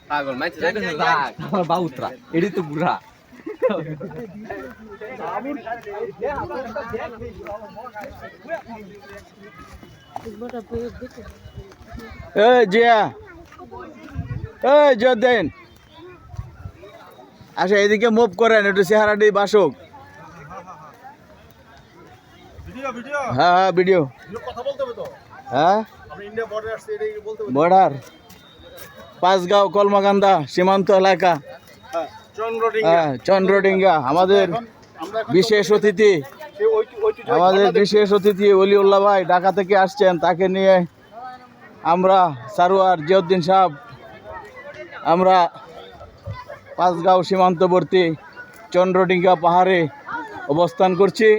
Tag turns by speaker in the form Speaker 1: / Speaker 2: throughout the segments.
Speaker 1: পাগল মাইছে যাইতেছে যাক আমার বাউত্রা এডি তো বুড়া
Speaker 2: এই জিয়া এই জয়দেন আচ্ছা এদিকে মুভ করেন একটু চেহারাটি বাসুক। হ্যাঁ হ্যাঁ ভিডিও হ্যাঁ বর্ডার পাঁচগাঁও কলমাকান্দা সীমান্ত এলাকা চন্দ্রডিঙ্গা আমাদের বিশেষ অতিথি অলিউল্লাহ ভাই ঢাকা থেকে আসছেন, তাকে নিয়ে আমরা সারোয়ার জিয়াউদ্দিন সাহেব আমরা পাঁচগাঁও সীমান্তবর্তী চন্দ্রডিঙ্গা পাহাড়ে অবস্থান করছি।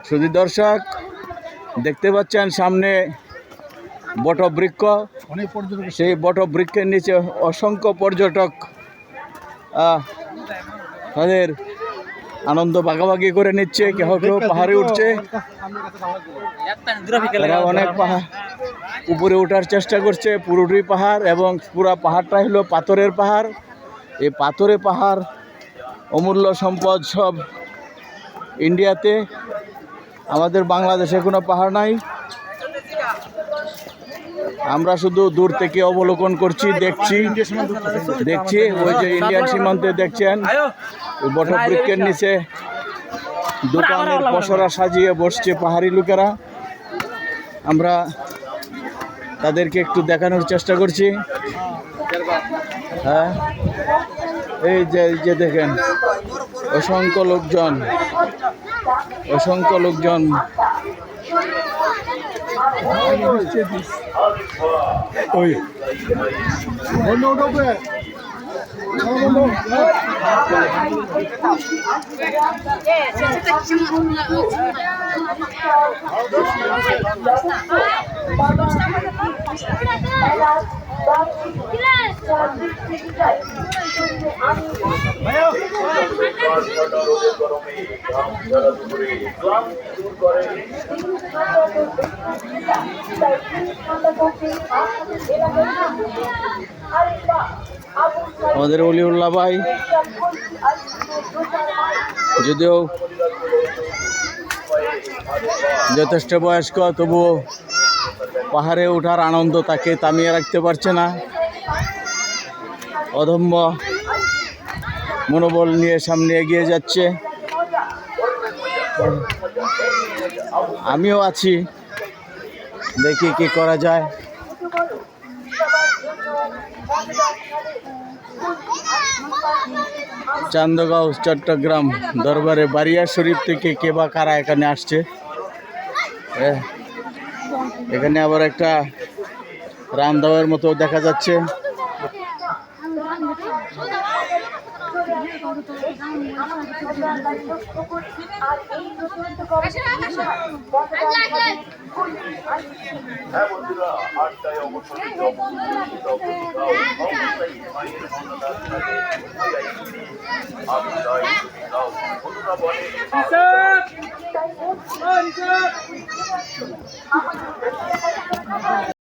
Speaker 2: শুধু দর্শক দেখতে পাচ্ছেন সামনে বটবৃক্ষ, সেই বটবৃক্ষের নিচে অসংখ্য পর্যটক তাদের আনন্দ ভাগাভাগি করে নিচ্ছে, কেউ কেউ পাহাড়ে উঠছে, অনেক পাহাড় উপরে ওঠার চেষ্টা করছে। পুরোটাই পাহাড় এবং পুরা পাহাড়টা হলো পাথরের পাহাড়। এই পাথরের পাহাড় অমূল্য সম্পদ সব ইন্ডিয়াতে, আমাদের বাংলাদেশে কোনো পাহাড় নাই। আমরা শুধু দূর থেকে অবলোকন করছি, দেখছি ওই যে ইন্ডিয়ান সীমান্তে দেখছেন বটবৃক্ষের নিচে দোকানের পসরা সাজিয়ে বসছে পাহাড়ি লোকেরা। আমরা তাদেরকে একটু দেখানোর চেষ্টা করছি। হ্যাঁ এই যে দেখেন অসংখ্য লোকজন ওই আমাদের অলিউল্লাহ ভাই যদিও যথেষ্ট বয়স্ক, তবুও পাহাড়ে ওঠার আনন্দ তাকে থামিয়ে রাখতে পারছে না। অদম্য মনোবল নিয়ে সামনে এগিয়ে যাচ্ছে। আমিও আছি, দেখি কি করা যায়। চান্দগাঁও চট্টগ্রাম দরবারে বারিয়া শরীফ থেকে কে বা কারা এখানে আসছে। এখানে আবার একটা রান্দাওয়ের মতো দেখা যাচ্ছে।